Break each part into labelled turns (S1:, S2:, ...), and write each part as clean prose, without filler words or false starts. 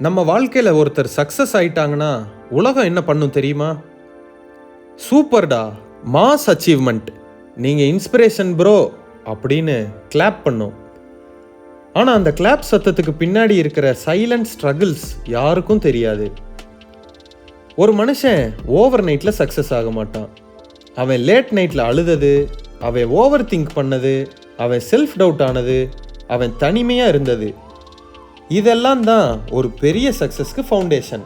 S1: நம்ம வாழ்க்கையில் ஒருத்தர் சக்ஸஸ் ஆயிட்டாங்கன்னா உலகம் என்ன பண்ணும் தெரியுமா? சூப்பர்டா, மாஸ் அச்சீவ்மெண்ட், நீங்கள் இன்ஸ்பிரேஷன் ப்ரோ அப்படின்னு கிளாப் பண்ணும். ஆனால் அந்த கிளாப் சத்தத்துக்கு பின்னாடி இருக்கிற சைலண்ட் ஸ்ட்ரகிள்ஸ் யாருக்கும் தெரியாது. ஒரு மனுஷன் ஓவர் நைட்டில் சக்ஸஸ் ஆக மாட்டான். அவன் லேட் நைட்டில் அழுதது, அவன் ஓவர் திங்க் பண்ணது, அவன் செல்ஃப் டவுட் ஆனது, அவன் தனிமையாக இருந்தது, இதெல்லாம் தான் ஒரு பெரிய சக்ஸஸ்க்கு ஃபவுண்டேஷன்.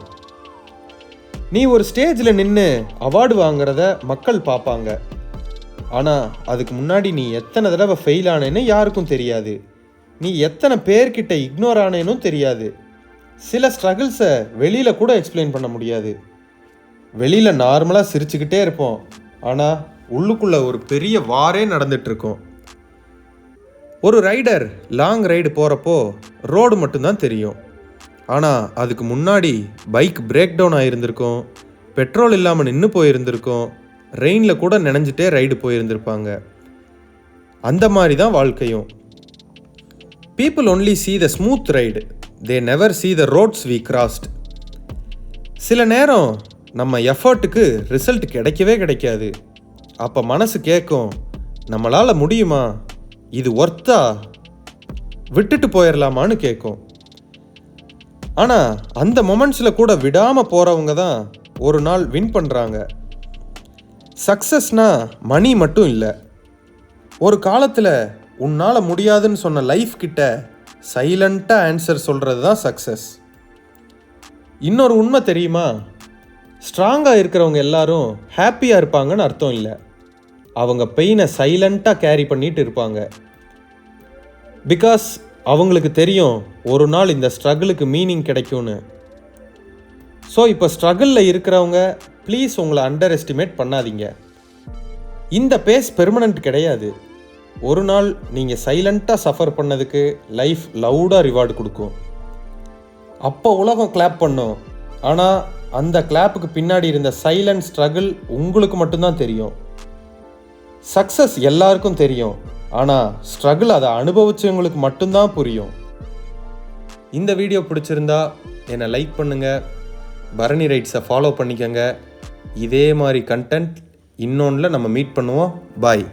S1: நீ ஒரு ஸ்டேஜில் நின்று அவார்டு வாங்குறத மக்கள் பார்ப்பாங்க. ஆனால் அதுக்கு முன்னாடி நீ எத்தனை தடவை ஃபெயில் ஆனேன்னு யாருக்கும் தெரியாது. நீ எத்தனை பேர்கிட்ட இக்னோர் ஆனேனும் தெரியாது. சில ஸ்ட்ரகிள்ஸை வெளியில் கூட எக்ஸ்பிளைன் பண்ண முடியாது. வெளியில் நார்மலாக சிரிச்சுக்கிட்டே இருப்போம், ஆனால் உள்ளுக்குள்ளே ஒரு பெரிய வாரே நடந்துகிட்ருக்கோம். ஒரு ரைடர் லாங் ரைடு போகிறப்போ ரோடு மட்டும்தான் தெரியும். ஆனால் அதுக்கு முன்னாடி பைக் பிரேக் டவுன் ஆகியிருந்திருக்கும், பெட்ரோல் இல்லாமல் நின்று போயிருந்திருக்கும், ரெயினில் கூட நனைஞ்சிட்டே ரைடு போயிருந்திருப்பாங்க. அந்த மாதிரி தான் வாழ்க்கையும். People only see the smooth ride, they never see the roads we crossed. சில நேரம் நம்ம எஃபர்ட்டுக்கு ரிசல்ட் கிடைக்கவே கிடைக்காது. அப்போ மனசு கேட்கும், நம்மளால் முடியுமா, இது ஒர்த்தா, விட்டுட்டு போயிடலாமான்னு கேட்கும். ஆனால் அந்த மொமெண்ட்ஸில் கூட விடாமல் போகிறவங்க தான் ஒரு நாள் வின் பண்ணுறாங்க. சக்ஸஸ்னால் மணி மட்டும் இல்லை. ஒரு காலத்தில் உன்னால் முடியாதுன்னு சொன்ன லைஃப் கிட்ட சைலண்ட்டாக ஆன்சர் சொல்கிறது தான் சக்ஸஸ். இன்னொரு உண்மை தெரியுமா? ஸ்ட்ராங்காக இருக்கிறவங்க எல்லாரும் ஹாப்பியாக இருப்பாங்கன்னு அர்த்தம் இல்லை. அவங்க பெயினை சைலண்ட்டாக கேரி பண்ணிட்டு இருப்பாங்க. பிகாஸ் அவங்களுக்கு தெரியும் ஒரு நாள் இந்த ஸ்ட்ரகிளுக்கு மீனிங் கிடைக்கும்னு. ஸோ இப்போ ஸ்ட்ரகிளில் இருக்கிறவங்க ப்ளீஸ் உங்களை அண்டர் எஸ்டிமேட் பண்ணாதீங்க. இந்த பேஸ் பெர்மனண்ட் கிடையாது. ஒரு நாள் நீங்கள் சைலண்ட்டாக சஃபர் பண்ணதுக்கு லைஃப் லவுடாக ரிவார்டு கொடுக்கும். அப்போ உலகம் கிளாப் பண்ணும். ஆனால் அந்த கிளாப்புக்கு பின்னாடி இருந்த சைலண்ட் ஸ்ட்ரகிள் உங்களுக்கு மட்டும்தான் தெரியும். சக்ஸஸ் எல்லாருக்கும் தெரியும், ஆனால் ஸ்ட்ரகிள் அதை அனுபவிச்சவங்களுக்கு மட்டும்தான் புரியும். இந்த வீடியோ பிடிச்சிருந்தா என்னை லைக் பண்ணுங்கள், பரணி ரைட்ஸை ஃபாலோ பண்ணிக்கோங்க. இதே மாதிரி கண்டென்ட் இன்னொன்றில் நம்ம மீட் பண்ணுவோம். பாய்.